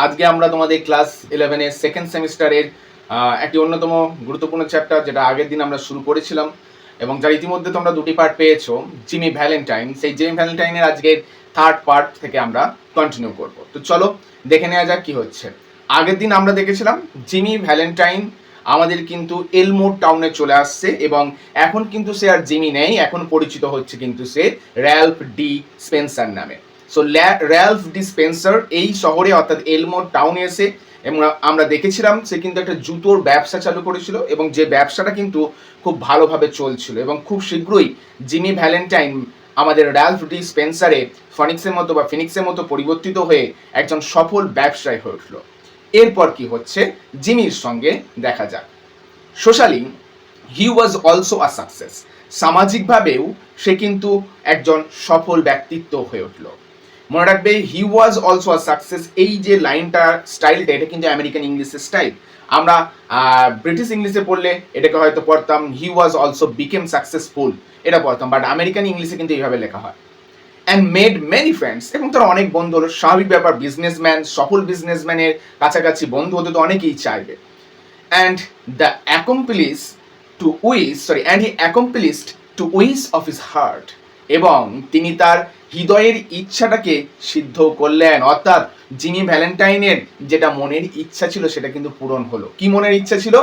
আজকে আমরা তোমাদের ক্লাস 11 এর সেকেন্ড সেমিস্টারের একটি অন্যতম গুরুত্বপূর্ণ চ্যাপ্টার, যেটা আগের দিন আমরা শুরু করেছিলাম এবং যার ইতিমধ্যে তোমরা দুটি পার্ট পেয়েছো, জিমি ভ্যালেন্টাইন। সেই জিমি ভ্যালেন্টাইনের আজকের থার্ড পার্ট থেকে আমরা কন্টিনিউ করব। তো চলো দেখে নেওয়া যাক কি হচ্ছে। আগের দিন আমরা দেখেছিলাম জিমি ভ্যালেন্টাইন আমাদের কিন্তু এলমোর টাউনে চলে আসছে এবং এখন কিন্তু সে আর জিমি নেই, এখন পরিচিত হচ্ছে কিন্তু সে র্যালফ ডি স্পেন্সার নামে। সো র্যালফ ডি স্পেন্সার এই শহরে অর্থাৎ এলমোর টাউনে এসে আমরা দেখেছিলাম সে কিন্তু একটা জুতোর ব্যবসা চালু করেছিল এবং যে ব্যবসাটা কিন্তু খুব ভালোভাবে চলছিল এবং খুব শীঘ্রই জিমি ভ্যালেন্টাইন আমাদের র্যালফ ডি স্পেন্সারে ফিনিক্সের মতো পরিবর্তিত হয়ে একজন সফল ব্যবসায়ী হয়ে উঠল। এরপর কি হচ্ছে জিমির সঙ্গে দেখা যাক। Socially he was also a success, সামাজিকভাবেও সে কিন্তু একজন সফল ব্যক্তিত্ব হয়ে উঠল। মনে রাখবে হি ওয়াজ অলসো আ সাকসেস, এই যে লাইনটা স্টাইলটা এটা কিন্তু আমেরিকান ইংলিশের স্টাইল। আমরা ব্রিটিশ ইংলিশে পড়লে এটাকে হয়তো পড়তাম হি ওয়াজ অলসো বিকেম সাকসেসফুল, এটা পড়তাম, বাট আমেরিকান ইংলিশে কিন্তু এইভাবে লেখা হয়। অ্যান্ড মেড মেনি ফ্রেন্ডস, এবং তার অনেক বন্ধু হলো। স্বাভাবিক ব্যাপার, বিজনেসম্যান, সফল বিজনেসম্যানের কাছাকাছি বন্ধু হতে তো অনেকেই চাইবে। And the accomplish to wish and he accomplished to wish of his heart, এবং তিনি তার হৃদয়ের ইচ্ছাটাকে সিদ্ধ করলেন। অর্থাৎ জিমি ভ্যালেন্টাইনের যেটা মনের ইচ্ছা ছিল সেটা কিন্তু পূরণ হলো। কি মনের ইচ্ছা ছিল?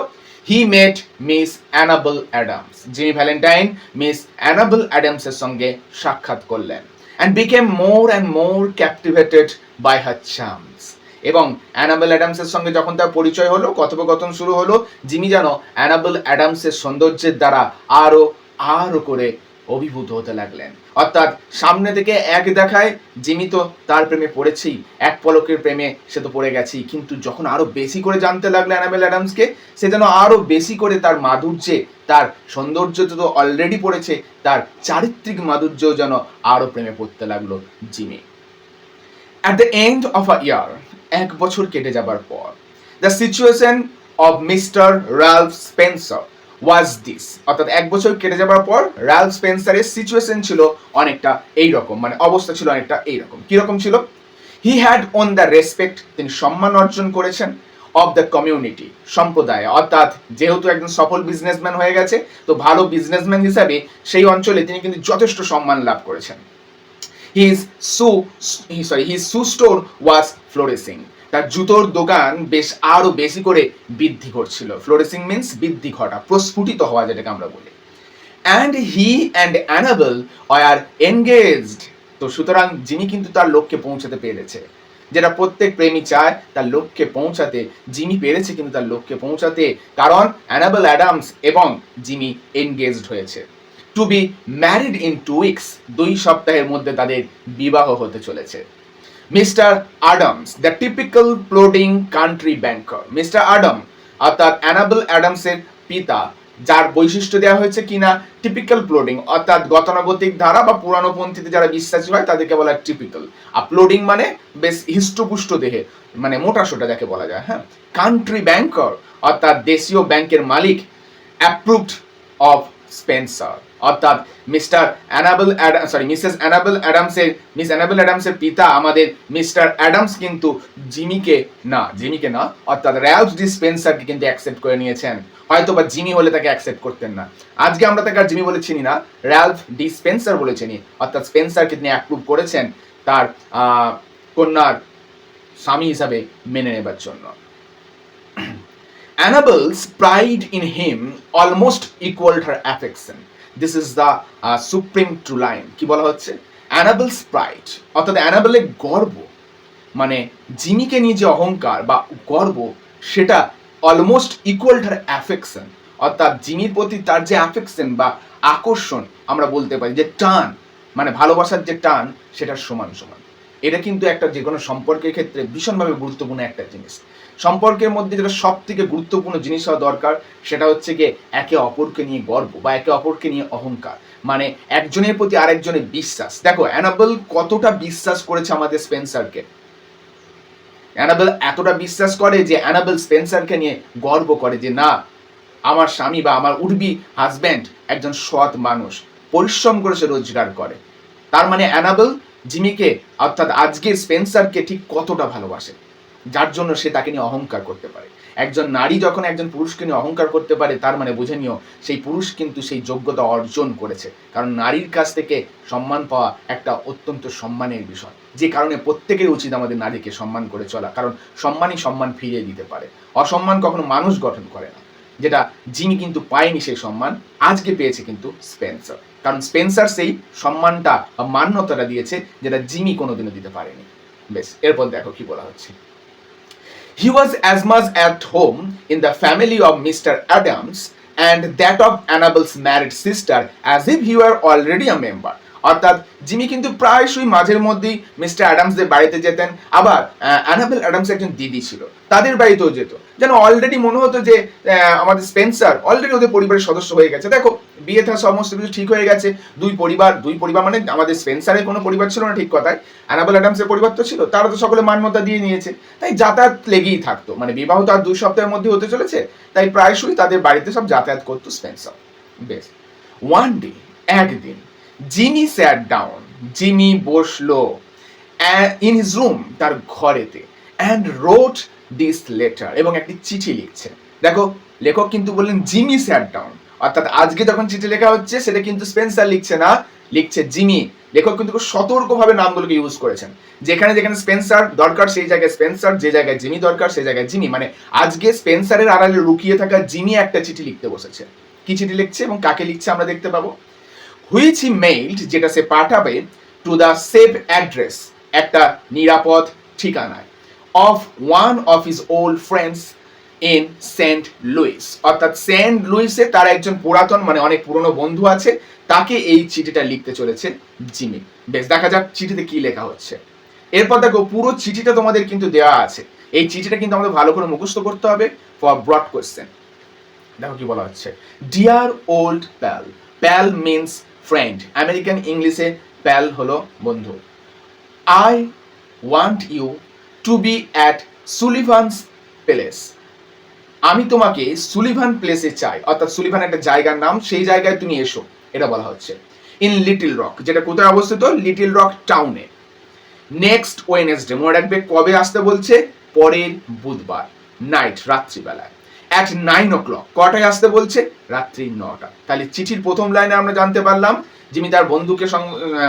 He met Miss Annabel Adams. Jimmy Valentine Miss Annabel অ্যাডামসের সঙ্গে সাক্ষাৎ করলেন and became more and more captivated by her charms. এবং অ্যানাবেল অ্যাডামসের সঙ্গে যখন তার পরিচয় হলো, কথোপকথন শুরু হলো, জিমি যেন অ্যানাবেল অ্যাডামসের সৌন্দর্যের দ্বারা আরো আরো করে অভিভূত হতে লাগলেন। অর্থাৎ সামনে থেকে এক দেখায় জিমি তো তার প্রেমে পড়েছেই, এক পলকের প্রেমে সে তো পড়ে গেছেই, কিন্তু যখন আরো বেশি করে জানতে লাগলো অ্যানাবেল অ্যাডামসকে, সে যেন আরো বেশি করে তার মাধুর্যে, তার সৌন্দর্য তো অলরেডি পড়েছে, তার চারিত্রিক মাধুর্য যেন আরো প্রেমে পড়তে লাগলো Jimmy. At the end of a year, এক বছর কেটে যাবার পর, the situation of Mister Ralph Spencer was this, অর্থাৎ এক বছর কেটে যাবার পর র্যালফ স্পেন্সারের সিচুয়েশন ছিল অনেকটা এইরকম, মানে অবস্থা ছিল অনেকটা এইরকম। কিরকম ছিল? He had won the respect, তিনি সম্মান অর্জন করেছেন, অফ দ্য কমিউনিটি, সম্প্রদায়। অর্থাৎ যেহেতু একজন সফল বিজনেসম্যান হয়ে গেছে, তো ভালো বিজনেসম্যান হিসাবে সেই অঞ্চলে তিনি কিন্তু যথেষ্ট সম্মান লাভ করেছেন। হিজ শু স্টোর ওয়াজ ফ্লোরিসিং, তার জুতোর দোকান বেশ আরো বেশি করে বৃদ্ধি করছিল। ফ্লোরিসিং মিন্স বৃদ্ধি ঘটা, প্রস্ফুটিত হওয়া, যেটাকে আমরা বলি। And he and Annabel are engaged, তো সুতরাং জিমি কিন্তু তার লক্ষ্যে পৌঁছাতে পেরেছে, যেটা প্রত্যেক প্রেমী চায়, তার লক্ষ্যে পৌঁছাতে। জিমি পেরেছে কিন্তু তার লক্ষ্যে পৌঁছাতে, কারণ অ্যানাবেল অ্যাডামস এবং জিমি এনগেজড হয়েছে। To be married in 2 weeks, 2 সপ্তাহের মধ্যে তাদের বিবাহ হতে চলেছে। Mister Adams, the typical plodding country banker, Mister Adam অর্থাৎ অ্যানাবেল অ্যাডামসের পিতা, যার বৈশিষ্ট্য দেওয়া হয়েছে কিনা টিপিক্যাল প্লোডিং, অর্থাৎ গতানুগতিক ধারা বা পুরানোপন্থীতে যারা বিশ্বাসী হয় তাদেরকে বলা হয় টিপিক্যাল। আর প্লোডিং মানে বেশ হৃষ্টপুষ্ট দেহে, মানে মোটা সোটা যাকে বলা যায়। হ্যাঁ, কান্ট্রি ব্যাংকার অর্থাৎ দেশীয় ব্যাংকের মালিক, অ্যাপ্রুভড অফ স্পেন্সার, অর্থাৎ মিস অ্যানাবেল অ্যাডামসের পিতা আমাদের মিস্টার অ্যাডামস কিন্তু জিমিকে না অর্থাৎ র্যালফ ডি স্পেন্সারকে কিন্তু অ্যাকসেপ্ট করে নিয়েছেন। হয়তো বা জিমি হলে তাকে অ্যাকসেপ্ট করতেন না। আজকে আমরা তাকে আর জিমি বলে চিনি না, র্যালফ ডি স্পেন্সার বলে চিনি। অর্থাৎ স্পেন্সারকে তিনি অ্যাপ্রুভ করেছেন তার কন্যার স্বামী হিসাবে মেনে নেবার জন্য। Annabel's pride in him almost equaled her affection. This is the supreme true line. কি বলা হচ্ছে? Annabel's pride অর্থাৎ অ্যানাবেলের গর্ব, মানে জিমিকে নিয়ে যে অহংকার বা গর্ব, সেটা অলমোস্ট ইকুয়ালড হার অ্যাফেকশন, অর্থাৎ জিমির প্রতি তার যে অ্যাফেকশন বা আকর্ষণ আমরা বলতে পারি, যে টান, মানে ভালোবাসার যে টান, সেটার সমান সমান। এটা কিন্তু একটা যে কোনো সম্পর্কের ক্ষেত্রে ভীষণভাবে গুরুত্বপূর্ণ একটা জিনিস। সম্পর্কের মধ্যে যেটা সব থেকে গুরুত্বপূর্ণ জিনিস হওয়া দরকার, সেটা হচ্ছে গিয়ে একে অপরকে নিয়ে গর্ব বা একে অপরকে নিয়ে অহংকার, মানে একজনের প্রতি আরেকজনের বিশ্বাস। দেখো অ্যানাবেল কতটা বিশ্বাস করেছে আমাদের স্পেন্সারকে। অ্যানাবেল এতটা বিশ্বাস করে যে অ্যানাবেল স্পেন্সারকে নিয়ে গর্ব করে যে না, আমার স্বামী বা আমার উডবি হাজব্যান্ড একজন সৎ মানুষ, পরিশ্রম করে সে রোজগার করে। তার মানে অ্যানাবেল জিমিকে অর্থাৎ আজকে স্পেন্সারকে ঠিক কতটা ভালোবাসে। যার জন্য সে তাকে নিয়ে অহংকার করতে পারে। একজন নারী যখন একজন পুরুষকে নিয়ে অহংকার করতে পারে, তার মানে বুঝে নিও সেই পুরুষ কিন্তু সেই যোগ্যতা অর্জন করেছে। কারণ নারীর কাছ থেকে সম্মান পাওয়া একটা অত্যন্ত সম্মানের বিষয়, যে কারণে প্রত্যেকের উচিত আমাদের নারীকে সম্মান করে চলা, কারণ সম্মানই সম্মান ফিরিয়ে দিতে পারে। অসম্মান কখনো মানুষ গঠন করে না, যেটা জিমি কিন্তু পায়নি সেই সম্মান, আজকে পেয়েছে কিন্তু স্পেন্সার। কারণ স্পেন্সার সেই সম্মানটা বা মান্যতাটা দিয়েছে যেটা জিমি কোনোদিনও দিতে পারেনি। বেশ, এরপর দেখো কি বলা হচ্ছে। He was as much at home in the family of Mr. Adams and that of Annabel's married sister as if he were already a member. অর্থাৎ জিমি কিন্তু প্রায়শই মাঝের মধ্যেই মিস্টার অ্যাডামসদের বাড়িতে যেতেন, আবার অ্যানাবেল অ্যাডামস একজন দিদি ছিল, তাদের বাড়িতেও যেত, যেন অলরেডি মনে হতো যে আমাদের স্পেন্সার অলরেডি ওদের পরিবারের সদস্য হয়ে গেছে। দেখো বিয়ে থা সমস্ত কিছু ঠিক হয়ে গেছে, দুই পরিবার মানে আমাদের স্পেন্সারের কোনো পরিবার ছিল না ঠিক কথায়, অ্যানাবেল অ্যাডামসের পরিবার তো ছিল, তারা তো সকলে মান্যতা দিয়ে নিয়েছে, তাই যাতায়াত লেগেই থাকতো। মানে বিবাহ তো আর 2 সপ্তাহের মধ্যে হতে চলেছে, তাই প্রায়শই তাদের বাড়িতে সব যাতায়াত করতো স্পেন্সার। বেশ, ওয়ান ডে, একদিন জিমি স্যাট ডাউন, জিমি বসলো ইন হিজ রুম, তার ঘরেতে, অ্যান্ড রোট দিস লেটার, এবং একটি চিঠি লিখছে। দেখো লেখক কিন্তু বললেন জিমি স্যাট ডাউন, অর্থাৎ আজকে যখন চিঠি লেখা হচ্ছে সেটা কিন্তু স্পেন্সার লিখছে না, লিখছে জিমি। লেখক কিন্তু খুব সতর্কভাবে নামগুলোকে ইউজ করেছেন, যেখানে যেখানে স্পেন্সার দরকার সেই জায়গায় স্পেন্সার, যে জায়গায় জিমি দরকার সেই জায়গায় জিমি। মানে আজকে স্পেন্সারের আড়ালে লুকিয়ে থাকা জিমি একটা চিঠি লিখতে বসেছে। কি চিঠি লিখছে এবং কাকে লিখছে আমরা দেখতে পাবো। হুইচ হি মেইলড, যেটা সে পাঠাবে, টু দ্য সেফ অ্যাড্রেস, একটা নিরাপদ ঠিকানায়, of one of his old friends in Saint Louis, অর্থাৎ সেন্ট লুইসে তার একজন পুরাতন মানে অনেক পুরনো বন্ধু আছে, তাকে এই চিঠিটা লিখতে চলেছে জিমি। বেশ, দেখা যাক চিঠিতে কি লেখা হচ্ছে। এরপর দেখো পুরো চিঠিটা তোমাদের কিন্তু দেওয়া আছে, এই চিঠিটা কিন্তু আমাদের ভালো করে মুখস্থ করতে হবে ফর ব্রড কোয়েশ্চেন। দেখো কি বলা হচ্ছে। Dear old pal, pal means friend, American ইংলিশে প্যাল হলো বন্ধু। I want you to be at Sullivan's place, আমি তোমাকে সুলিভান প্লেসে চাই, অর্থাৎ সুলিভান একটা জায়গার নাম, সেই জায়গায় তুমি এসো, এটা বলা হচ্ছে। ইন লিটল রক, যেটা কোথায় অবস্থিত, লিটল রক টাউনে। নেক্সট ওয়েনেসডে, মনে রাখবে কবে আসতে বলছে, পরের বুধবার, নাইট রাত্রিবেলায়। অ্যাট 9 o'clock, কটায় আসতে বলছে, রাত্রি 9টা। তাহলে চিঠির প্রথম লাইনে আমরা জানতে পারলাম জিমি তার বন্ধুকে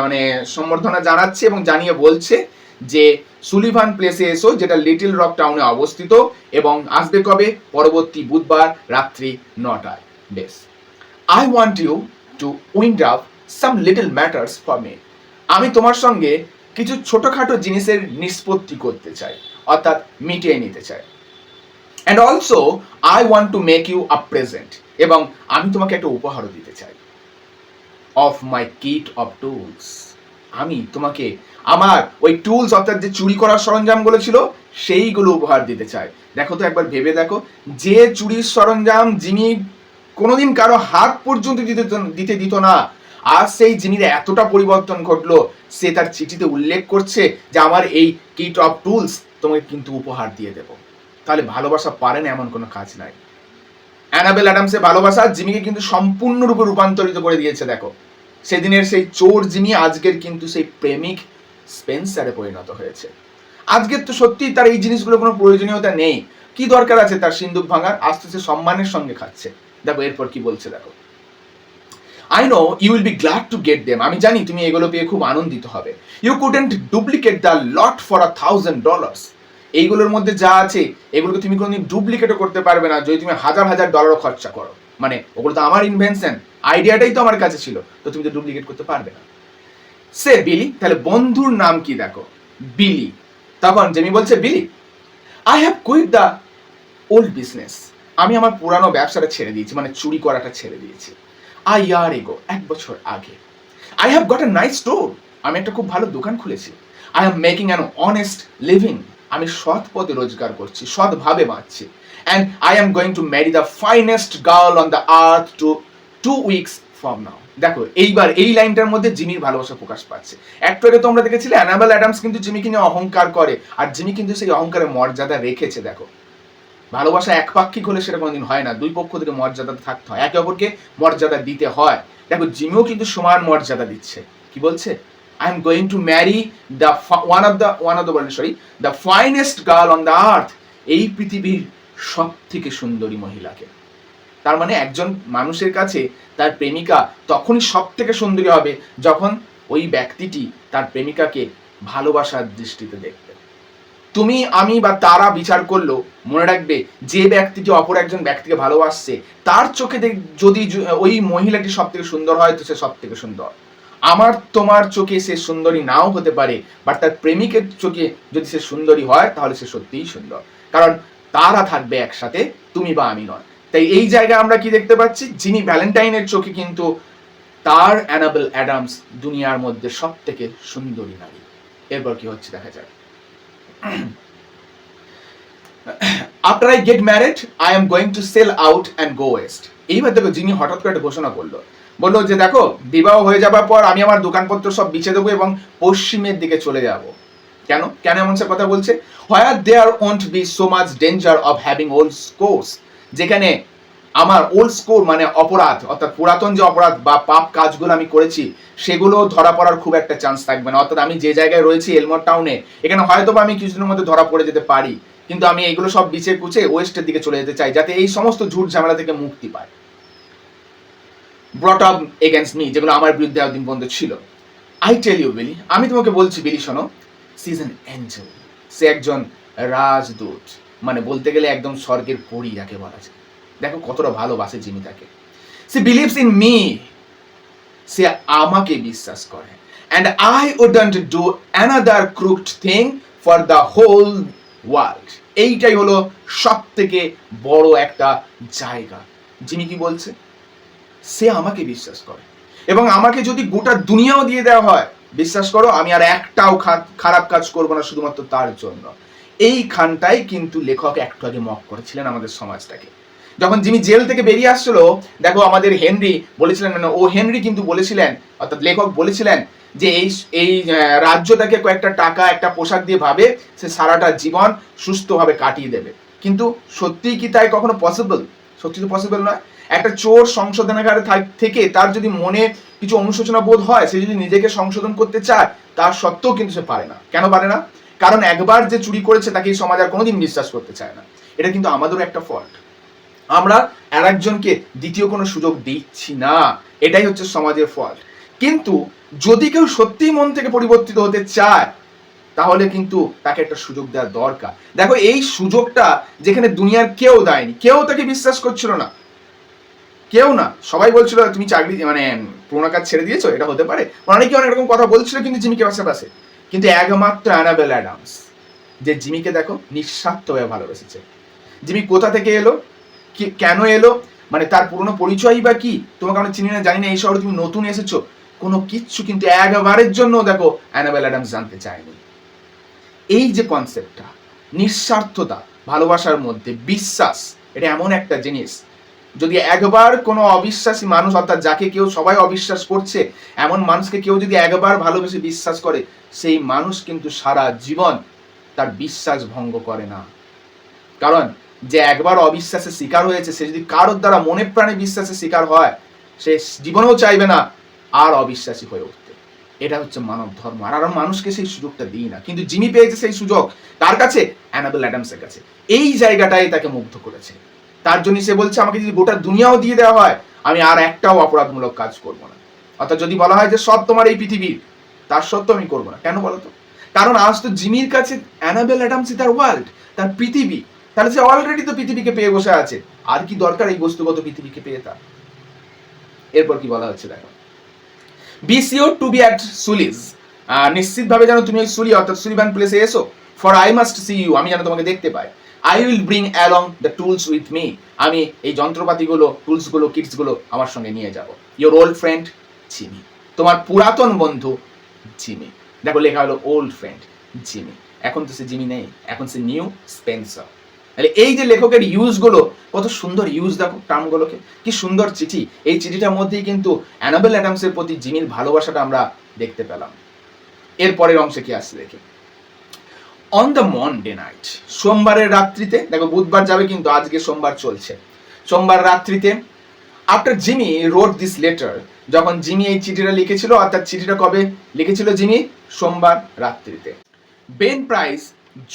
মানে সম্বর্ধনা জানাচ্ছে এবং জানিয়ে বলছে যে সুলিভান প্লেসে এসো, যেটা লিটল রক টাউনে অবস্থিত, এবং আসবে কবে, পরবর্তী বুধবার রাত্রি 9টায়। বেশ, I want you to wind up some little matters for me, আমি তোমার সঙ্গে কিছু ছোটখাটো জিনিসের নিষ্পত্তি করতে চাই, অর্থাৎ মিটিয়ে নিতে চাই। And also I want to make you a present, এবং আমি তোমাকে একটা উপহারও দিতে চাই। Of my kit of tools, আমি তোমাকে আমার ওই টুলস অর্থাৎ যে চুরি করার সরঞ্জামগুলো ছিল সেইগুলো উপহার দিতে চাই। দেখো তো একবার ভেবে দেখো, যে চুরির সরঞ্জাম জিমি কোনোদিন কারো হাত পর্যন্ত দিতে দিত না, আর সেই জিমির এতটা পরিবর্তন ঘটলো, সে তার চিঠিতে উল্লেখ করছে যে আমার এই কিট অফ টুলস তোমাকে কিন্তু উপহার দিয়ে দেবো। তাহলে ভালোবাসা পারে না এমন কোনো কাজ নাই। অ্যানাবেল অ্যাডামসের ভালোবাসা জিমিকে কিন্তু সম্পূর্ণরূপে রূপান্তরিত করে দিয়েছে। দেখো সেদিনের সেই চোর জিমি আজকের কিন্তু সেই প্রেমিক স্পেন্সারে পরিণত হয়েছে। আজকের তো সত্যি তার এই জিনিসগুলো কোনো প্রয়োজনীয়তা নেই, কি দরকার আছে তার সিন্দুক ভাঙার, আস্তে আস্তে সম্মানের সঙ্গে খাচ্ছে। দেখো এরপর কি বলছে, দেখো। I know you will be glad to get them, আমি জানি তুমি এগুলো পেয়ে খুব আনন্দিত হবে। You couldn't duplicate the lot for $1,000, এইগুলোর মধ্যে যা আছে এগুলোকে তুমি কোনোদিন ডুপ্লিকেটও করতে পারবে না যদি তুমি $1,000 খরচা করো। মানে ওগুলো তো আমার ইনভেনশন, আইডিয়াটাই তো আমার কাছে ছিল, তো তুমি তো ডুপ্লিকেট করতে পারবে না। সে বিলি, তাহলে বন্ধুর নাম কি, দেখো বিলি। তখন জেমি বলছে, Billy I have quit the old business, আমি আমার পুরানো ব্যবসাটা ছেড়ে দিয়েছি, মানে চুরি করাটা ছেড়ে দিয়েছি। আই ইয়ার এগো, 1 বছর আগে। I have got a nice store, আমি একটা খুব ভালো দোকান খুলেছি। I am making an honest living, আমি সৎ পথে রোজগার করছি, সৎভাবে বাঁচছি। And I am going to marry the finest girl on the earth two 2 weeks from now. দেখো এইবার এই লাইনটার মধ্যে জিমির ভালোবাসা প্রকাশ পাচ্ছে। একটু আগে তোমরা দেখেছিলে অ্যানাবেল অ্যাডামস কিন্তু জিমিকে নিয়ে অহংকার করে, আর জিমি কিন্তু সেই অহংকারের মর্যাদা রেখেছে। দেখো ভালোবাসা একপাক্ষিক হলে সেটা কোনোদিন হয় না, দুই পক্ষ থেকে মর্যাদা থাকতে হয়, একে অপরকে মর্যাদা দিতে হয়। দেখো জিমিও কিন্তু সমান মর্যাদা দিচ্ছে। কি বলছে, I am going to marry the finest girl on the earth, এই পৃথিবীর সব থেকে সুন্দরী মহিলাকে। তার মানে একজন মানুষের কাছে তার প্রেমিকা তখনই সব থেকে সুন্দরী হবে যখন ওই ব্যক্তিটি তার প্রেমিকাকে ভালোবাসার দৃষ্টিতে দেখবে। তুমি, আমি বা তারা বিচার করলো, মনে রাখবে যে ব্যক্তিটি অপর একজন ব্যক্তিকে ভালোবাসছে তার চোখে যদি ওই মহিলাটি সব থেকে সুন্দর হয় তো সে সব থেকে সুন্দর। আমার তোমার চোখে সে সুন্দরী নাও হতে পারে, বাট তার প্রেমিকের চোখে যদি সে সুন্দরী হয় তাহলে সে সত্যিই সুন্দর, কারণ তারা থাকবে একসাথে, তুমি বা আমি নয়। তাই এই জায়গায় আমরা কি দেখতে পাচ্ছি, জিমি ভ্যালেন্টাইনের চোখে কিন্তু তার অ্যানাবেল অ্যাডামস দুনিয়ার মধ্যে সব থেকে সুন্দরী নারী। এরপর কি হচ্ছে দেখা যাক। After I get married, I am going to sell out and go west. এইবার দেখো জিমি হঠাৎ করে একটা ঘোষণা করলো, বললো যে দেখো বিবাহ হয়ে যাবার পর আমি আমার দোকানপত্র সব বিছে দেবো এবং পশ্চিমের দিকে চলে যাব। কেন কেন এমন সে কথা বলছে? Where there won't be so much danger of having old scores, যেখানে আমার ওল্ড স্কোর মানে অপরাধ, অর্থাৎ পুরাতন যে অপরাধ বা পাপ কাজগুলো আমি করেছি সেগুলো ধরা পড়ার খুব একটা চান্স থাকবে না। অর্থাৎ আমি যে জায়গায় রয়েছি এলমোর টাউনে, এখানে হয়তো বা আমি কিছুদিনের মধ্যে ধরা পড়ে যেতে পারি, কিন্তু আমি এগুলো সব বিছে কুচে ওয়েস্টের দিকে চলে যেতে চাই, যাতে এই সমস্ত ঝুট ঝামেলা থেকে মুক্তি পায়। ব্রট আপ এগেইনস্ট মি, যেগুলো আমার বিরুদ্ধে একদিন পর্যন্ত ছিল। আই টেল ইউ বিলি, আমি তোমাকে বলছি বিলি শোনো, সি ইজ অ্যান এঞ্জেল, সে একজন রাজদূত, মানে বলতে গেলে একদম স্বর্গের পরী যাকে বলা যায়। দেখো কতটা ভালোবাসে জিমি তাকে। সে বিলিভস ইন মি, সে আমাকে বিশ্বাস করে। And I wouldn't do another crooked thing for the whole world. এইটাই হলো সব থেকে বড় একটা জায়গা। জিমি কি বলছে? সে আমাকে বিশ্বাস করে এবং আমাকে যদি গোটা দুনিয়াও দিয়ে দেওয়া হয়, বিশ্বাস করো আমি আর একটাও খারাপ কাজ করবো না শুধুমাত্র তার জন্য। এইখানটাই কিন্তু লেখক একটু আগে মক করেছিলেন আমাদের সমাজটাকে। যখন জিমি জেল থেকে বেরিয়ে আসছিল, দেখো আমাদের হেনরি বলেছিলেন, মানে ও হেনরি কিন্তু বলেছিলেন, অর্থাৎ লেখক বলেছিলেন যে এই রাজ্যটাকে কয়েকটা টাকা একটা পোশাক দিয়ে ভাবে সে সারাটা জীবন সুস্থভাবে কাটিয়ে দেবে। কিন্তু সত্যিই কি তাই কখনো পসিবল? সত্যি তো পসিবল নয়। একটা চোর সংশোধনাগারে থেকে তার যদি মনে কিছু অনুশোচনা বোধ হয়, সে যদি নিজেকে সংশোধন করতে চায়, তার সত্ত্বেও কিন্তু সে পারে না। কেন পারে না? কারণ একবার যে চুরি করেছে তাকে এই সমাজ আর কোনোদিন বিশ্বাস করতে চায় না। এটা কিন্তু আমাদেরও একটা ফল্ট। আমরা আর একজনকে দ্বিতীয় কোনো সুযোগ দিচ্ছি না, এটাই হচ্ছে সমাজের ফল্ট। কিন্তু যদি কেউ সত্যিই মন থেকে পরিবর্তিত হতে চায় তাহলে কিন্তু তাকে একটা সুযোগ দেওয়া দরকার। দেখো এই সুযোগটা যেখানে দুনিয়ার কেউ দেয়নি, কেউ তাকে বিশ্বাস করছিল না, কেউ না, সবাই বলছিল তুমি চাকরি মানে পুরোনো কাজ ছেড়ে দিয়েছো, এটা হতে পারে, অনেকে অনেক রকম কথা বলছিল কিন্তু জিমিকে পাশে। কিন্তু একমাত্র অ্যানাবেল অ্যাডামস, যে জিমিকে দেখো নিঃস্বার্থভাবে ভালোবেসেছে। জিমি কোথা থেকে এলো, কেন এলো, মানে তার পুরনো পরিচয়ই বা কি, তোমাকে আমরা চিনি না জানি না, এই শহরে তুমি নতুন এসেছো, কোনো কিচ্ছু কিন্তু একবারের জন্য দেখো অ্যানাবেল অ্যাডামস জানতে চায়নি। এই যে কনসেপ্টটা, নিঃস্বার্থতা, ভালোবাসার মধ্যে বিশ্বাস, এটা এমন একটা জিনিস, যদি একবার কোনো অবিশ্বাসী মানুষ, অর্থাৎ যাকে কেউ সবাই অবিশ্বাস করছে এমন মানুষকে কেউ যদি একবার ভালোবেসে বিশ্বাস করে, সেই মানুষ কিন্তু সারা জীবন তার বিশ্বাস ভঙ্গ করে না। কারণ যে একবার অবিশ্বাসের শিকার হয়েছে, সে যদি কারোর দ্বারা মনে প্রাণে বিশ্বাসের শিকার হয়, সে জীবনেও চাইবে না আর অবিশ্বাসী হয়ে উঠতে। এটা হচ্ছে মানব ধর্ম। আর মানুষকে সেই সুযোগটা দিই না, কিন্তু জিমি পেয়েছে সেই সুযোগ তার কাছে, অ্যানাবেল অ্যাডামসের কাছে। এই জায়গাটাই তাকে মুগ্ধ করেছে। তার জন্য সে বলছে আমাকে যদি গোটা দুনিয়াও দিয়ে দেওয়া হয় আমি আর একটাও অপরাধমূলক কাজ করব না। অর্থাৎ যদি বলা হয় যে সব তোমার এই পৃথিবীর, তার সত্ত্বেও আমি করবো না। কেন বলো তো? কারণ আজ তো জিমির কাছে অ্যানাবেল অ্যাডামসই তার ওয়ার্ল্ড, তার পৃথিবী। তাহলে সে অলরেডি তো পৃথিবীকে পেয়ে বসে আছে, আর কি দরকার এই বস্তুগত পৃথিবীকে পেয়ে তার? এরপর কি বলা হচ্ছে দেখো, be sure to be at Sully's, নিশ্চিতভাবে যেন তুমি ওই সুলি অর্থাৎ সুলিভান প্লেসে এসো। For I must see you, আমি যেন তোমাকে দেখতে পাই। I will bring along the tools with me, আমি এই যন্ত্রপাতিগুলো, টুলসগুলো, কিটসগুলো আমার সঙ্গে নিয়ে যাব। ইয়োর ওল্ড ফ্রেন্ড জিমি, তোমার পুরাতন বন্ধু জিমি। দেখো লেখা হলো ওল্ড ফ্রেন্ড জিমি, এখন তো সে জিমি নেই, এখন সে নিউ স্পেন্সার। তাহলে এই যে লেখকের ইউজগুলো, কত সুন্দর ইউজ দেখো টার্মগুলোকে, কি সুন্দর চিঠি। এই চিঠিটার মধ্যেই কিন্তু অ্যানাবেল অ্যাডামসের প্রতি জিমির ভালোবাসাটা আমরা দেখতে পেলাম। এরপরের অংশে কি আসছে দেখি, অন দ্য মনডে নাইট, সোমবারের রাত্রিতে, দেখো বুধবার যাবে কিন্তু আজকে সোমবার চলছে, সোমবার রাত্রিতে, after Jimmy wrote this letter, যখন জিমি এই চিঠিটা লিখেছিল, অর্থাৎ চিঠিটা কবে লিখেছিল জিমি? সোমবার রাত্রিতে। Ben price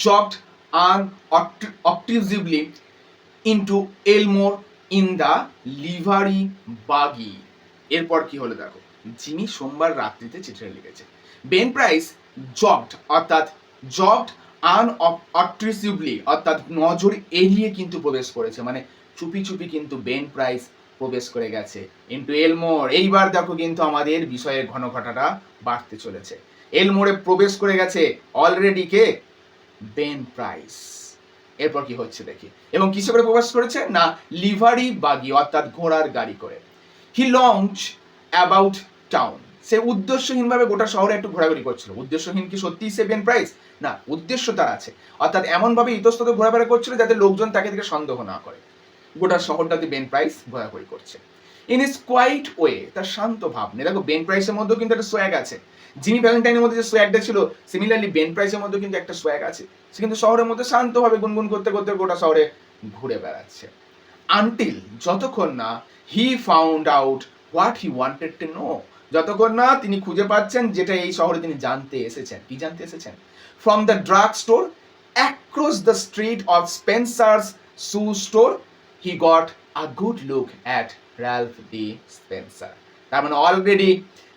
jogged unobtrusively into Elmore in the livery buggy. এরপর কি হলো দেখো, জিমি সোমবার রাত্রিতে চিঠিটা লিখেছে। বেন প্রাইস jogged unobtrusively অর্থাৎ নজর এড়িয়ে কিন্তু প্রবেশ করেছে, মানে চুপি চুপি কিন্তু বেন প্রাইস প্রবেশ করে গেছে ইনটু এলমোর। এইবার দেখো কিন্তু আমাদের বিষয়ের ঘনঘটাটা বাড়তে চলেছে। এলমোরে প্রবেশ করে গেছে অলরেডি কে? Ben price. এরপর কি হচ্ছে দেখি, এবং কিসে করে প্রবেশ করেছে না লিভারি বাগি অর্থাৎ ঘোড়ার গাড়ি করে। হি লঞ্চ অ্যাবাউট টাউন, সে উদ্দেশ্যহীনভাবে গোটা শহরে একটু ঘোরাঘুরি করছিল। উদ্দেশ্যহীন কি সত্যিই সে বেন প্রাইস? না, উদ্দেশ্য তার আছে, অর্থাৎ এমনভাবে ইতস্তত ঘোরাফেরা করছিল যাতে লোকজন তাকে দেখে সন্দেহ না করে। গোটা শহরটাতে বেন প্রাইস ঘোরাঘুরি করছে। ইন ইজ কোয়াইট ওয়ে, তার শান্ত ভাব নেই। দেখো বেন প্রাইসের মধ্যেও কিন্তু একটা সোয়াগ আছে। জিমি ভ্যালেন্টাইনের মধ্যে যে সোয়াগটা ছিল, সিমিলারলি বেন প্রাইসের মধ্যে কিন্তু একটা সোয়াগ আছে। সে কিন্তু শহরের মধ্যে শান্তভাবে গুনগুন করতে করতে গোটা শহরে ঘুরে বেড়াচ্ছে। আনটিল, যতক্ষণ না he found out what he wanted to know, যতক্ষণ না তিনি খুঁজে পাচ্ছেন যেটা এই শহরে তিনি জানতে এসেছেন। কি জানতে এসেছেন? From the drug store across the street of Spencer's shoe store he got a good look at Ralph D Spencer. তার মানে অলরেডি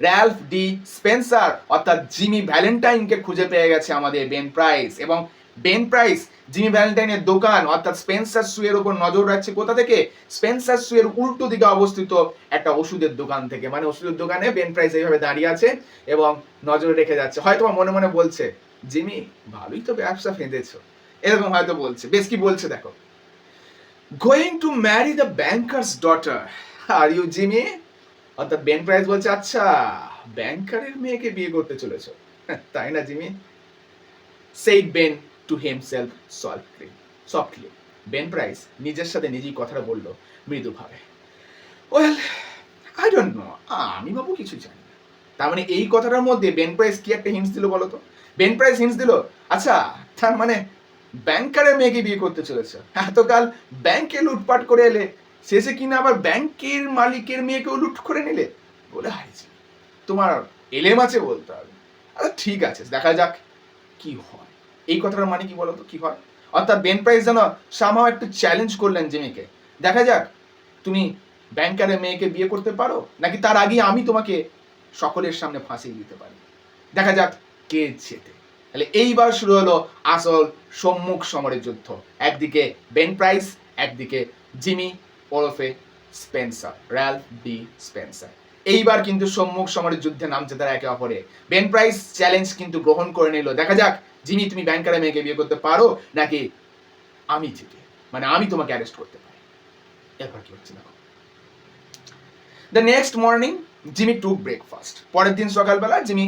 র্যালফ ডি স্পেন্সার অর্থাৎ জিমি ভ্যালেন্টাইনকে খুঁজে পেয়ে গেছে আমাদের বেন প্রাইস। এবং বেন প্রাইস জিমি ভ্যালেন্টাইনের দোকান অর্থাৎ স্পেন্সার সু এর উপর নজর রাখছে। কোথা থেকে? স্পেন্সার সু এর উল্টো দিকে অবস্থিত একটা ওষুধের দোকান থেকে। মানে ওষুধের দোকানে বেন প্রাইস এইভাবে দাঁড়িয়ে আছে এবং নজর রেখে যাচ্ছে। হয়তো মনে মনে বলছে, জিমি ভালোই তো ব্যবসা ফেঁদেছো, এরকম হয়তো বলছে। বেশ কি বলছে দেখো, going to marry the banker's daughter are you Jimmy, অর্থাৎ বেন প্রাইস বলছে আচ্ছা ব্যাংকারের মেয়েকে বিয়ে করতে চলেছো, তাই না জিমি? said Ben to himself softly. Ben Price নিজের সাথে নিজেই কথাটা বলল মৃদুভাবে। ওয়েল আই ডোন্ট নো, আমি বাবু কিছু জানি না। তার মানে এই কথাটার মধ্যে বেন প্রাইস কি একটা হিন্টস দিল বলো তো? বেন প্রাইস হিন্টস দিল, আচ্ছা তার মানে ব্যাংকারের মেয়েকে বিয়ে করতে চলেছে। এতকাল ব্যাংকে লুটপাট করে এলে, শেষে কিনা আবার ব্যাংকের মালিকের মেয়েকেও লুট করে নিলে। বলে হারিয়েছি, তোমার এলেম আছে বলতে হবে। আচ্ছা ঠিক আছে, দেখা যাক কি হয়। এই কথাটার মানে কি বলতো, কি হয়? অর্থাৎ বেন প্রাইস যেন সামহাও একটু চ্যালেঞ্জ করলেন জিমিকে, দেখা যাক তুমি ব্যাংকারের মেয়েকে বিয়ে করতে পারো নাকি তার আগে আমি তোমাকে সকলের সামনে ফাঁসিয়ে দিতে পারি। দেখা যাক কে জেতে। তাহলে এইবার শুরু হলো আসল সম্মুখ সমরের যুদ্ধ। একদিকে বেন প্রাইস, একদিকে জিমি ওরফে স্পেন্সার, র্যালফ ডি স্পেন্সার। এইবার কিন্তু সম্মুখ সমরের যুদ্ধে নামছে তারা একে অপরে। বেন প্রাইস চ্যালেঞ্জ কিন্তু গ্রহণ করে নিল, দেখা যাক জিমি তুমি ব্যাংকারের মেয়েকে বিয়ে করতে পারো নাকি আমি জিতে, মানে আমি তোমাকে অ্যারেস্ট করতে পারি। এরপর কি হচ্ছে দেখো। The next morning Jimmy took breakfast, পরের দিন সকালবেলা জিমি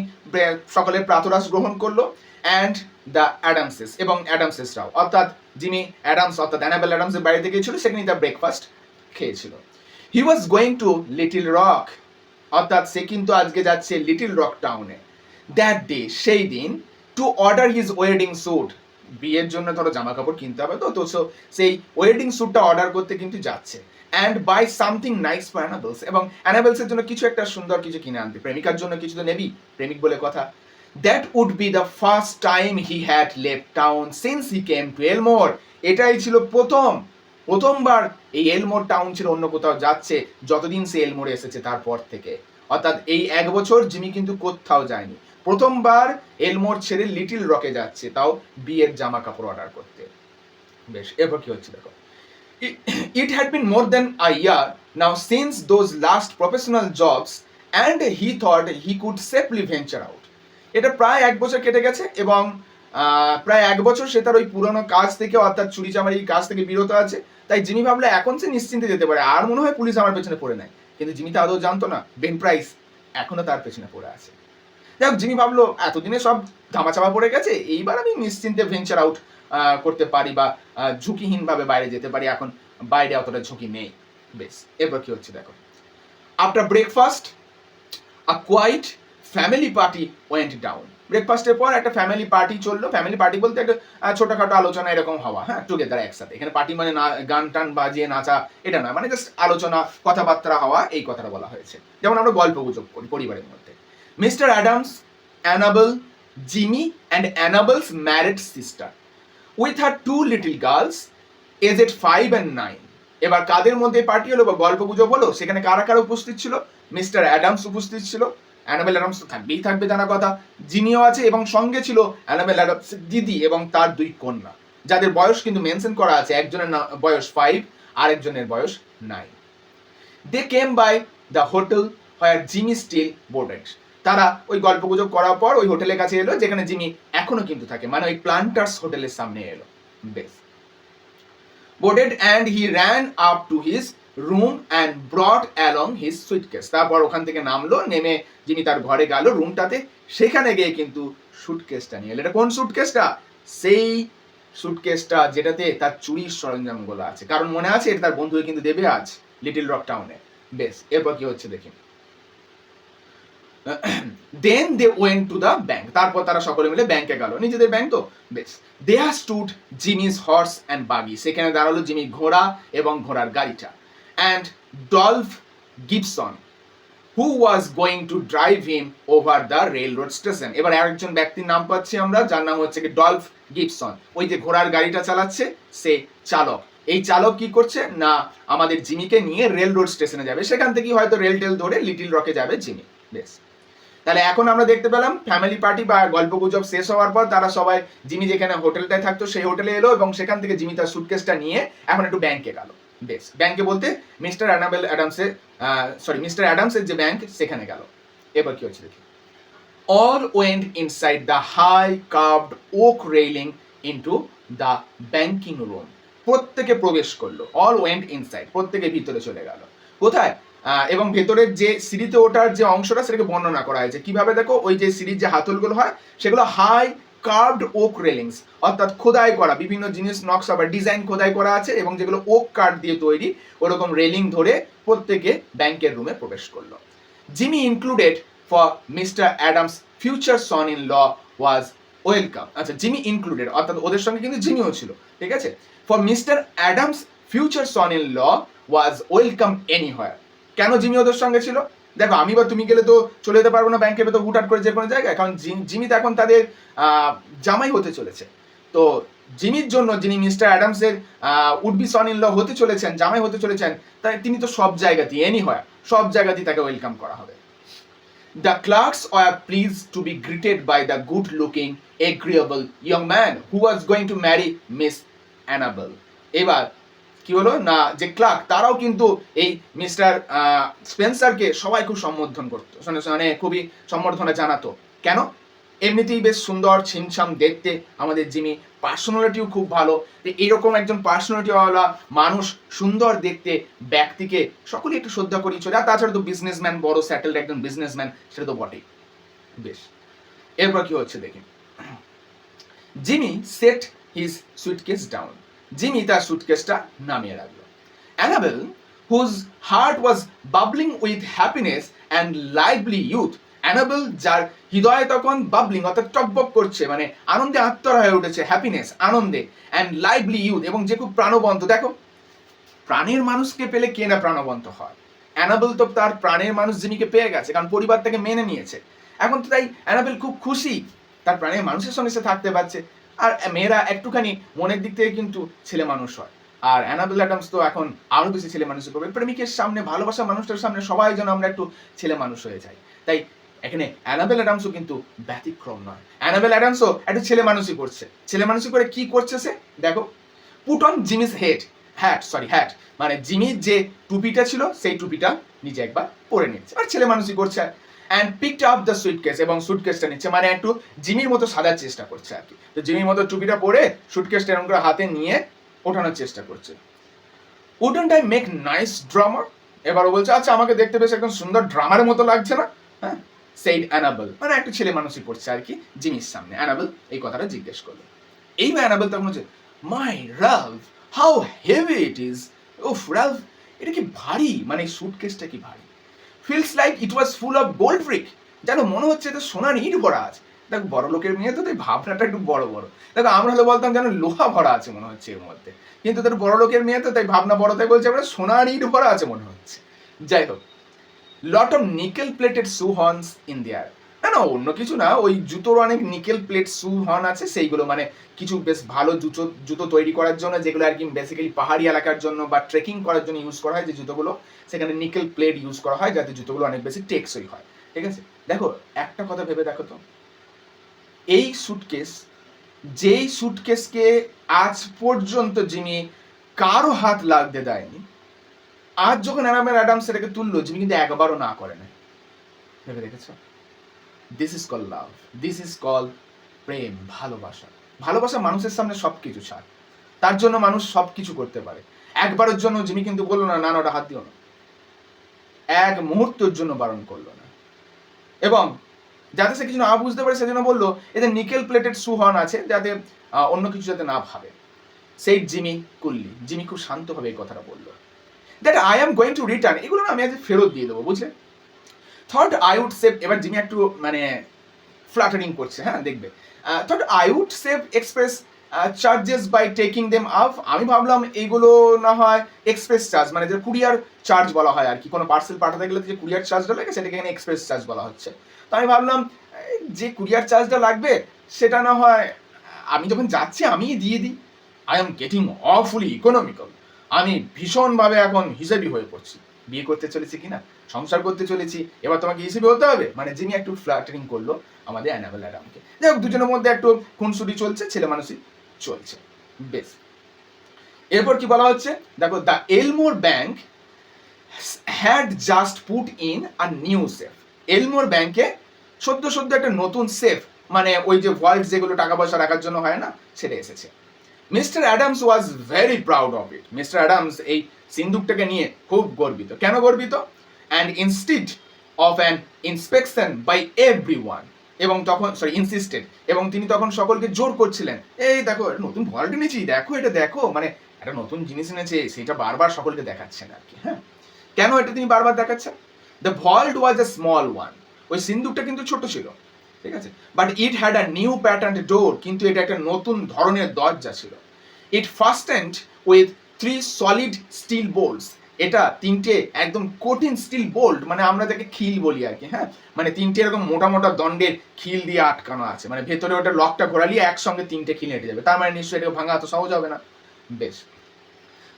সকালের প্রাতরাশ গ্রহণ করলো। অ্যান্ড দ্য অ্যাডামসেস, এবং অ্যাডামসেসরাও, অর্থাৎ জিমি অ্যাডামস অর্থাৎ অ্যানাবেল অ্যাডামসের বাড়িতে গিয়েছিল, সেখানে তার ব্রেকফাস্ট খেয়েছিল। He was going to Little Rock, অর্থাৎ সে কিন্তু আজকে যাচ্ছে লিটল রক টাউনে। দ্যাট ডে, সেই দিন, to order his wedding suit, বিয়ের জন্য ধরো জামা কাপড় কিনতে হবে, তো সেই ওয়েডিং স্যুটটা অর্ডার করতে কিন্তু যাচ্ছে। And buy something nice for Annabel's, এবং অ্যানাবেলসের জন্য কিছু একটা সুন্দর কিছু কিনে আনতে। প্রেমিকার জন্য কিছু তো নেবি, প্রেমিক বলে কথা। That would be the first time he had left town since he came to Elmore, এটাই ছিল প্রথমবার এই এলমোর টাউন ছিল অন্য কোথাও যাচ্ছে যতদিন সে এলমোরে এসেছে তারপর থেকে। অর্থাৎ এই এক বছর জিমি কিন্তু কোথাও যায়নি, প্রথমবার এলমোর ছেড়ে লিটল রকে যাচ্ছে, তাও বিয়ের জামা কাপড় অর্ডার করতে। বেশ, এরপর কি হচ্ছে দেখো। It had been more than a year now since those last professional jobs and he thought he could safely venture out. এটা প্রায় এক বছর কেটে গেছে এবং প্রায় এক বছর সে তার ওই পুরনো কাজ থেকে অর্থাৎ চুরি চামারি কাজ থেকে বিরত আছে। তাই জিমি ভাবলে এখন সে নিশ্চিন্তে যেতে পারে, আর মনে হয় পুলিশ আমার পেছনে পড়ে নেয়। কিন্তু জিমি তো আদৌ জানতো না বেন প্রাইস এখনো তার পেছনে পড়ে আছে। যাই হোক, জিমি ভাবলো এতদিনে সব ধামাচাপা পড়ে গেছে, এইবার আমি নিশ্চিন্তে ভেঞ্চার আউট করতে পারি বা ঝুঁকিহীনভাবে বাইরে যেতে পারি, এখন বাইরে অতটা ঝুঁকি নেই। বেশ, এরপর কি হচ্ছে দেখো। After breakfast a quiet family party went down. ব্রেকফাস্টের পর একটা ফ্যামিলি পার্টি চললো। ফ্যামিলি পার্টি বলতে একটা ছোটখাটো আলোচনা এরকম হওয়া, হ্যাঁ, টুগেদার একসাথে। এখানে পার্টি মানে না গান টান বাজিয়ে নাচা এটা নয়, মানে জাস্ট আলোচনা কথাবার্তা হওয়া, এই কথাটা বলা হয়েছে। যেমন আমরা গল্প গুজব করি পরিবারের মধ্যে। Mr Adams, Annabel, Jimmy and Annabel's married sister with her 2 little girls aged 5 and 9। এবার কাদের মধ্যে পার্টি হলো বা গল্প গুজব হলো, সেখানে কারা কারা উপস্থিত ছিল? মিস্টার অ্যাডামস উপস্থিত ছিল, অ্যানাবেল অ্যাডামস তো থাকবেই থাকবে জানা কথা, জিমিও আছে, এবং সঙ্গে ছিল অ্যানাবেল অ্যাডামস দিদি এবং তার 2 কন্যা, যাদের বয়স কিন্তু মেনশন করা আছে। একজনের বয়স 5, আরেকজনের বয়স 9। They came by the hotel where Jimmy still boarded. তারা ওই গল্প গুজব করার পর ওই হোটেলের কাছে এলো যেখানে জিমি এখনো কিন্তু থাকে, মানে ওই প্লান্টার্স হোটেলের সামনে এলো। বেশ, boarded and he ran up to his room and brought along his suitcase। তারপর ওখান থেকে নামলো, নেমে যিনি তার ঘরে গেল রুমটাতে, সেখানে গিয়ে কিন্তু সুটকেসটা নিয়ে এলো। এটা কোন সুটকেসটা? সেই সুটকেসটা যেটাতে তার চুরির সরঞ্জামগুলো আছে, কারণ মনে আছে এটা তার বন্ধুকে কিন্তু দেবে আজ লিটল রক টাউনে। বেশ, এরপর কি হচ্ছে দেখি। Then they went to the bank. তারপর তারা সকলে মিলে ব্যাংকে গেল, নিজেদের ব্যাংক তো। বেশ, দেয়ার স্টুড জিমিস হর্স অ্যান্ড বাগি। সেখানে দাঁড়ালো জিমি ঘোড়া এবং ঘোড়ার গাড়িটা। And Dolf Gibson who was going to drive him over the rail road station. এবার আরেকজন ব্যক্তির নাম পাচ্ছি আমরা, যার নাম হচ্ছে কি ডলফ গিবসন। ওই যে ঘোড়ার গাড়িটা চালাচ্ছে সে চালক। এই চালক কি করছে না, আমাদের জিমিকে নিয়ে রেল রোড স্টেশনে যাবে, সেখান থেকে হয়তো রেল টেল ধরে লিটল রকে যাবে জিমি। বেশ, তাহলে এখন আমরা দেখতে পেলাম ফ্যামিলি পার্টি বা গল্প গুজব শেষ হওয়ার পর তারা সবাই, জিমি যেখানে হোটেলটায় থাকতো সেই হোটেলে এলো, এবং সেখান থেকে জিমি তার সুটকেসটা নিয়ে এখন একটু ব্যাংকে গেল। বেশ, ব্যাংকে বলতে মিস্টার অ্যাডামসের যে ব্যাংক সেখানে গেল। এবার কি হচ্ছে দেখি। All went inside the high curved oak railing into the banking room. প্রত্যেকে প্রবেশ করলো। অল ওয়েন্ট ইনসাইড, প্রত্যেকে ভিতরে চলে গেল। কোথায়? এবং ভেতরের যে সিঁড়িতে ওঠার যে অংশটা সেটাকে বর্ণনা করা হয়েছে কিভাবে, দেখো ওই যে সিঁড়ির যে হাতলগুলো হয় সেগুলো হাই কার্ভড ওক রেলিংস, অর্থাৎ খোদাই করা বিভিন্ন জিনিস নকশা বা ডিজাইন খোদাই করা আছে, এবং যেগুলো ওক কাঠ দিয়ে তৈরি, ওরকম রেলিং ধরে প্রত্যেকে ব্যাংকের রুমে প্রবেশ করলো। Jimmy included for Mr Adams future son in law was welcome. আচ্ছা, জিমি ইনক্লুডেড অর্থাৎ ওদের সঙ্গে কিন্তু জিমিও ছিল, ঠিক আছে। For Mr Adams future son in law was welcome anywhere. কেন জিমি ওদের সঙ্গে ছিল? দেখো, আমি বা তুমি গেলে তো চলে যেতে পারবো না ব্যাংকের ভেতর হুটহাট করে যে কোনো জায়গায়, কারণ জিমি তো এখন তাদের জামাই হতে চলেছে। তো জিমির জন্য, যিনি মিস্টার অ্যাডামসের would be son in law হতে চলেছেন, জামাই হতে চলেছেন, তাই তিনি তো সব জায়গাতেই এনিহোয়ার, সব জায়গাতেই তাকে ওয়েলকাম করা হবে। The clerks were pleased to be greeted by the good-looking, agreeable young man who was going to marry Miss Annabel. এবার কি হলো না, যে ক্লার্ক তারাও কিন্তু এই মিস্টার স্পেন্সারকে সবাই খুব সম্বোধন করতো, মানে খুবই সম্বর্ধনা জানাতো। কেন? এমনিতেই বেশ সুন্দর ছিমছাম দেখতে আমাদের জিমি, পার্সোনালিটিও খুব ভালো। এইরকম একজন পার্সোনালিটিওয়ালা মানুষ, সুন্দর দেখতে ব্যক্তিকে সকলেই একটু শ্রদ্ধা করি চলে। আর তাছাড়া তো বিজনেসম্যান, বড় সেটেলড একজন বিজনেসম্যান, সেটা তো বটেই। বেশ, এরপর কি হচ্ছে দেখি। Jimmy set his suitcase down. জিমি তার সুটকেসটা নামিয়ে রাখলো। Annabel, whose heart was bubbling with happiness and lively youth. Annabel, যার হৃদয়ে তখন বাবলিং অর্থাৎ টকবক করছে, মানে আনন্দে আত্মরা হয়ে উঠেছে, হ্যাপিনেস আনন্দে, অ্যান্ড লাইভলি ইউথ, এবং যে খুব প্রাণবন্ত। দেখো, প্রাণের মানুষকে পেলে কে না প্রাণবন্ত হয়। অ্যানাবেল তো তার প্রাণের মানুষ জিমিকে পেয়ে গেছে, কারণ পরিবার থেকে মেনে নিয়েছে। এখন তো তাই অ্যানাবেল খুব খুশি, তার প্রাণের মানুষের সঙ্গে সে থাকতে পারছে। আর মেয়েরা একটুখানি মনের দিক থেকে কিন্তু ছেলে মানুষ হয়, আর অ্যানাবেল অ্যাডামস তো এখন আরো বেশি ছেলে মানুষ করবে। প্রেমিকের সামনে, ভালোবাসা মানুষটার সামনে সবাই যেন আমরা একটু ছেলে মানুষ হয়ে যাই। তাই এখানে অ্যানাবেল অ্যাডামসও কিন্তু ব্যতিক্রম নয়। অ্যানাবেল অ্যাডামসও একটু ছেলে মানুষই করছে। ছেলে মানুষই করে কি করছে সে দেখো। পুট অন জিমিস হ্যাট, মানে জিমির যে টুপিটা ছিল সেই টুপিটা নিজে একবার পরে নিচ্ছে, আর ছেলে মানুষই করছে। And picked up the suitcase, এবং সুটকেসটা নিচ্ছে, মানে একটু জিমির মতো সাজার চেষ্টা করছে আর কি। তো জিমির মতো টুপিটা পরে সুটকেসটা এরকম করে হাতে নিয়ে ওঠানোর চেষ্টা করছে। উডন্ট আই মেক নাইস ড্রামার? এবার ও বলছে, আচ্ছা আমাকে দেখতে বেশ একদম সুন্দর ড্রামারের মতো লাগছে না? হ্যাঁ, সেইড অ্যানাবেল, মানে একটু ছেলে মানুষই করছে আর কি জিমির সামনে। অ্যানাবেল এই কথাটা জিজ্ঞেস করলো। এইবার অ্যানাবেল তখন হচ্ছে, my Ralph, how heavy it is. উফ রালফ, এটা কি ভারী, মানে সুটকেসটা কি ভারী। Feels like it was full of gold brick. যেন মনে হচ্ছে এটা সোনার ইট ভরা আছে। দেখো বড় লোকের মেয়ে তো তাই ভাবনাটা একটু বড় বড়। দেখো আমরা হলে বলতাম যেন লোহা ভরা আছে মনে হচ্ছে এর মধ্যে, কিন্তু তার বড় লোকের মেয়ে তো তাই ভাবনা বড়, তাই বলছে আমরা সোনার ইট ভরা আছে মনে হচ্ছে। যাই হোক, lot of nickel plated shoe horns in their. না না, অন্য কিছু না, ওই জুতোর অনেক নিকেল প্লেট শু হর্ন আছে, সেইগুলো মানে কিছু বেশ ভালো জুতো জুতো তৈরি করার জন্য, যেগুলো আর কি বেসিক্যালি পাহাড়ি এলাকার জন্য বা ট্রেকিং করার জন্য ইউজ করা হয় যে জুতোগুলো, সেখানে নিকেল প্লেট ইউজ করা হয় যাতে জুতোগুলো অনেক বেশি টেকসই হয়। ঠিক আছে, দেখো একটা কথা ভেবে দেখো তো, এই সুটকেস, যেই সুটকেসকে আজ পর্যন্ত জিমি কারো হাত লাগতে দেয়নি, আজ যখন অ্যাডামস সেটাকে তুললো, জিমি কিন্তু একবারও না করে না। ভেবে দেখেছো? This is call love, this is call প্রেম, ভালোবাসা। ভালোবাসা মানুষের সামনে সবকিছু ছাড়, তার জন্য মানুষ সবকিছু করতে পারে। একবারের জন্য জিমি কিন্তু বললো না, না ওটা হাত দিও না, এক মুহূর্তের জন্য বারণ করলো না। এবং যাতে সে কিছু না বুঝতে পারে সেজন্য বললো এতে নিকেল প্লেটেড শু হর্ন আছে, যাতে অন্য কিছু যাতে না ভাবে। সেই জিমি খুব শান্তভাবে এই কথাটা বললো, that I am going to return, এগুলো না আমি আজ ফেরত দিয়ে দেবো, বুঝলে। থট আই উড সেভ, এবার জিমি একটু মানে ফ্লাটারিং করছে, হ্যাঁ দেখবে। Thought I would save express charges by taking them up, আমি ভাবলাম এইগুলো না হয় এক্সপ্রেস চার্জ, মানে যে কুরিয়ার চার্জ বলা হয় আর কি, কোনো পার্সেল পাঠাতে গেলে যে কুরিয়ার চার্জটা লাগে সেটাকে এখানে এক্সপ্রেস চার্জ বলা হচ্ছে। তো আমি ভাবলাম যে কুরিয়ার চার্জটা লাগবে সেটা না হয় আমি যখন যাচ্ছি আমি দিয়ে দিই। আই এম গেটিং অফুলি ইকোনমিক্যাল, আমি ভীষণভাবে এখন হিসেবি হয়ে পড়ছি। বিয়ে করতে চলেছি কিনা, সংসার করতে চলেছি, এবার তোমাকে হিসেবে হতে হবে, মানে যিনি একটু ফ্ল্যাটারিং করলো আমাদের অ্যানাবেল অ্যাডামকে। যাই হোক, দুজনের মধ্যে একটু খুনসুটি চলছে, ছেলে মানুষই চলছে, বেশ। এরপর কি বলা হচ্ছে দেখো, the এলমোর bank had just put in a new safe. এলমোর ব্যাংকে সদ্য একটা নতুন সেফ, মানে ওই যে ভল্ট যেগুলো টাকা পয়সা রাখার জন্য হয় না, সেটা এসেছে। Mister Adams was very proud of it. Mister Adams এই সিন্দুকটাকে নিয়ে খুব গর্বিত। কেন গর্বিত? And instead of an inspection by everyone, এবং তখন ইনসিস্টেড, এবং তিনি তখন সকলকে জোর করছিলেন, এই দেখো নতুন ভল্ট এনেছি, দেখো এটা দেখো, মানে একটা নতুন জিনিস এনেছে, সেটা বারবার সকলকে দেখাচ্ছেন আর কি। হ্যাঁ, কেন এটা তিনি বারবার দেখাচ্ছেন? The vault was a small one, ওই সিন্দুকটা কিন্তু ছোট ছিল, ঠিক আছে, but it had a new pattern door, কিন্তু এটা একটা নতুন ধরনের দরজা ছিল। It fastened with 3 solid steel bolts, এটা 3টে একদম কঠিন স্টিল বোল্ট, মানে আমরা যাকে খিল বলি আর কি, হ্যাঁ, মানে 3টে এরকম মোটা মোটা দণ্ডের খিল দিয়ে আটকানো আছে, মানে ভেতরে ওটা লকটা ঘোরালিয়ে একসঙ্গে 3টে খিল হেঁটে যাবে, তার মানে নিশ্চয়ই এটাকে ভাঙা তো সহজ হবে না। বেশ।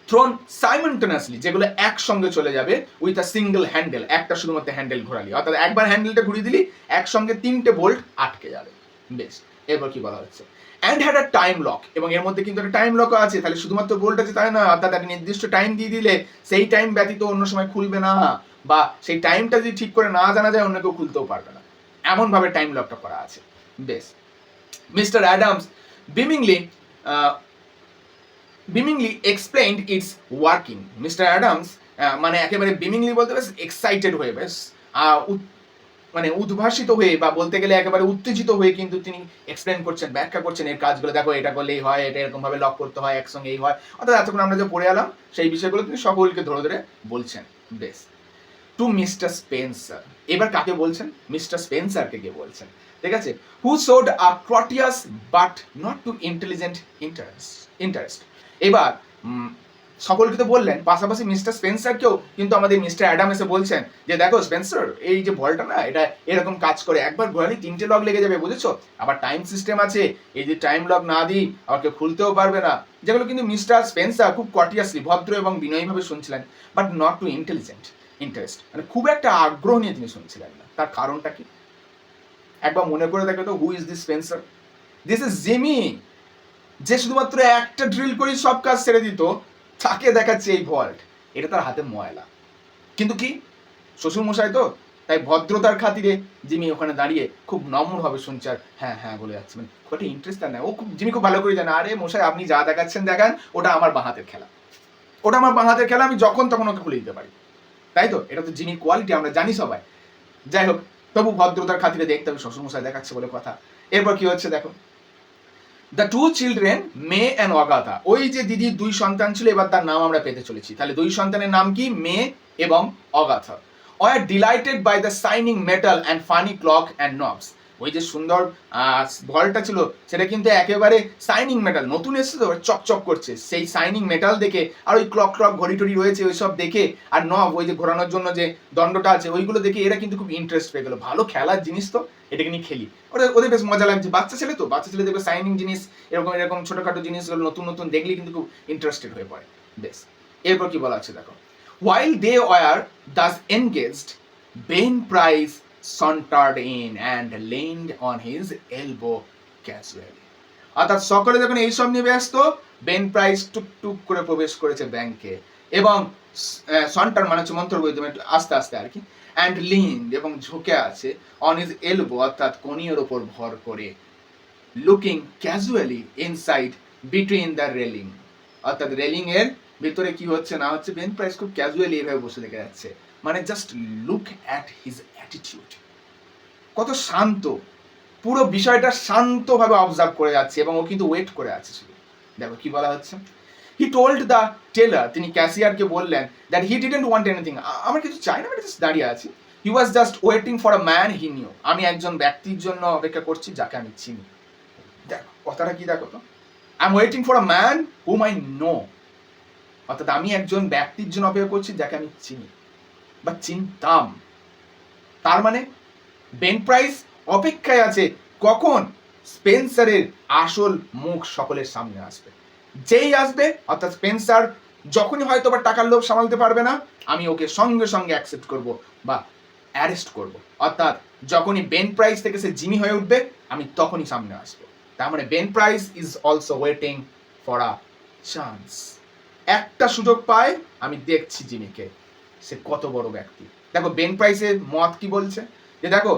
থ্রোন সাইমনটেনাসলি, যেগুলো একসঙ্গে চলে যাবে উইথ আ সিঙ্গেল হ্যান্ডেল, একটা শুধুমাত্র হ্যান্ডেল ঘোরালি, অর্থাৎ একবার হ্যান্ডেলটা ঘুরিয়ে দিলি একসঙ্গে 3টে বোল্ট আটকে যাবে। বেশ, এরপর কি বলা হচ্ছে, and had a time lock, এবং এর মধ্যে কিন্তু একটা টাইম লক আছে, তাহলে শুধুমাত্র বোল্ট আছে তাই না, অর্থাৎ একটা নির্দিষ্ট টাইম দিয়ে দিলে সেই টাইম ব্যতীত অন্য সময় খুলবে না, বা সেই টাইমটা যদি ঠিক করে না জানা যায় অন্য কেউ খুলতেও পারবে না, এমন ভাবে টাইম লকটা করা আছে। বেশ। Mister Adams beamingly explained its working. Mister Adams মানে একেবারে বিমিংলি বলতে বেশ এক্সাইটেড হয়ে, বেশ মানে উদ্ভাসিত হয়ে, বা বলতে গেলে একেবারে উত্তেজিত হয়ে কিন্তু তিনি এক্সপ্লেন করছেন, ব্যাখ্যা করছেন এর কাজগুলো, দেখো এটা করলেই হয়, এটা এরকম ভাবে লক করতে হয়, একসঙ্গে এই হয়, অর্থাৎ এতক্ষণ আমরা যে পড়ে এলাম সেই বিষয়গুলো তিনি সকলকে ধরে ধরে বলছেন। বেশ। টু মিস্টার স্পেন্সার, এবার কাকে বলছেন? মিস্টার স্পেন্সারকে কে বলছেন, ঠিক আছে, who showed a courteous but not too intelligent interest. এবার সকলকে তো বললেন, পাশাপাশি মিস্টার স্পেন্সারকেও কিন্তু আমাদের মিস্টার অ্যাডাম এসে বলছেন যে দেখো স্পেন্সার, এই যে বলটা না এটা এরকম কাজ করে, একবার ঘোরালি 3টে লক লেগে যাবে, বুঝেছো, আবার টাইম সিস্টেম আছে, এই যে টাইম লক না দিই আবার কেউ খুলতেও পারবে না, যেগুলো কিন্তু মিস্টার স্পেন্সার খুব কর্টিয়াসলি, ভদ্র এবং বিনয়ীভাবে শুনছিলেন, but not too intelligent interest, মানে খুব একটা আগ্রহ নিয়ে তিনি শুনছিলেন না। তার কারণটা কি একবার মনে করে দেখো তো, who is this Spencer? This is Jimmy, যে শুধুমাত্র একটা ড্রিল করে সব কাজ ছেড়ে দিত, তাকে দেখাচ্ছে এই ভল্ট, এটা তার হাতে ময়লা, কিন্তু কি শ্বশুর মশাই তো, তাই ভদ্রতার খাতিরে জিমি ওখানে দাঁড়িয়ে খুব নম্রভাবে শুনছে, আর হ্যাঁ হ্যাঁ বলে যাচ্ছে, মানে খুব একটা ইন্টারেস্ট নেয় ও, খুব জিমি খুব ভালো করে জানে, আরে মশাই আপনি যা দেখাচ্ছেন দেখান, ওটা আমার বাঁ হাতের খেলা, ওটা আমার বাঁ হাতের খেলা, আমি যখন তখন ওকে খুলে দিতে পারি, তাই তো, এটা তো জিমির কোয়ালিটি, আমরা জানি সবাই। যাই হোক, তবু ভদ্রতার খাতিরে দেখতে হবে শ্বশুর মশাই দেখাচ্ছে বলে কথা। এরপর কি হচ্ছে দেখো, the two children May and Agatha, ওই যে দিদির 2 সন্তান ছিল, এবার তার নাম আমরা পেতে চলেছি, তাহলে 2 সন্তানের নাম কি? মে এবং Agatha. Were delighted by the shining metal and funny clock and knobs. ওই যে সুন্দর বলটা ছিল সেটা কিন্তু একেবারে শাইনিং মেটাল, নতুন এসেছে তো চকচক করছে, সেই শাইনিং মেটাল দেখে, আর ওই ক্লক ক্লক ঘড়ি টড়ি রয়েছে ওই সব দেখে, আর নব ওই যে ঘোরানোর জন্য যে দণ্ডটা আছে ওইগুলো দেখে এরা কিন্তু খুব ইন্টারেস্ট পেয়ে গেল, ভালো খেলার জিনিস তো, এটাকে নিয়ে খেলি। ওদের বেশ মজা লাগছে, বাচ্চা ছেলে তো, বাচ্চা ছেলে দেখবে শাইনিং জিনিস এরকম এরকম ছোটখাটো জিনিসগুলো নতুন নতুন দেখলে কিন্তু খুব ইন্টারেস্টেড হয়ে পড়ে। বেশ, এরপর কি বলা আছে দেখো, while they were thus engaged, Ben Price sauntered in and leaned on his elbow casually. অর্থাৎ সকলে যখন এইসব নিয়ে ব্যস্ত, বেন প্রাইস টুকটুক করে প্রবেশ করেছে ব্যাংকে, এবং সন্টার মানে হচ্ছে মন্ত্র বইতে একটু আস্তে আস্তে আর কি, অ্যান্ড লিন্ড এবং ঝুঁকে আছে, অন হিজ এলবো অর্থাৎ কনিয়ের ওপর ভর করে, looking casually inside between the railing, অর্থাৎ রেলিং এর ভিতরে কি হচ্ছে না হচ্ছে বেন প্রাইস খুব ক্যাজুয়ালি এইভাবে বসে দেখে যাচ্ছে, মানে just look at his attitude, কত শান্ত, পুরো বিষয়টা শান্তভাবে অবজার্ভ করে যাচ্ছে, এবং ও কিন্তু ওয়েট করে আছে শুধু। দেখো কি বলা হচ্ছে, হি টোল্ড দ্য টেলার, তিনি ক্যাশিয়ারকে বললেন, that he didn't want anything, আমার কিছু চাই না, আমি জাস্ট দাঁড়িয়ে আছি। He was just waiting for a man he knew, আমি একজন ব্যক্তির জন্য অপেক্ষা করছি যাকে আমি চিনি। দেখো কথাটা কি, দেখো তো, I am waiting for a man hmm I know, অর্থাৎ আমি একজন ব্যক্তির জন্য অপেক্ষা করছি যাকে আমি চিনি বা চিনতাম। তার মানে বেন প্রাইস অপেক্ষায় আছে কখন স্পেন্সারের আসল মুখ সকলের সামনে আসবে, যেই আসবে অর্থাৎ স্পেন্সার যখনই হয়তো বা টাকার লোভ সামালতে পারবে না, আমি ওকে সঙ্গে সঙ্গে অ্যাকসেপ্ট করব বা অ্যারেস্ট করব, অর্থাৎ যখনই বেন প্রাইস থেকে সে জিমি হয়ে উঠবে আমি তখনই সামনে আসবো। তার মানে Ben price is also waiting for a chance, একটা সুযোগ পায়, আমি দেখছি জিমিকে সে কত বড় ব্যক্তি। দেখো বেন প্রাইসের মত কি বলছে, যে দেখো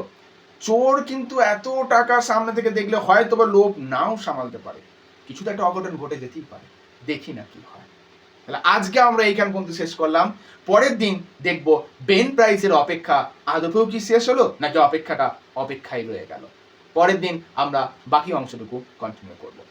চোর কিন্তু এত টাকা সামনে থেকে দেখলে হয়তো বা লোভ নাও সামালতে পারে, কিছু তো একটা অঘটন ঘটে যেতেই পারে, দেখি না কি হয়। তাহলে আজকে আমরা এইখান পর্যন্ত শেষ করলাম, পরের দিন দেখবো বেন প্রাইসের অপেক্ষা আদপেও কি শেষ হলো নাকি অপেক্ষাটা অপেক্ষায় রয়ে গেল। পরের দিন আমরা বাকি অংশটুকু কন্টিনিউ করবো।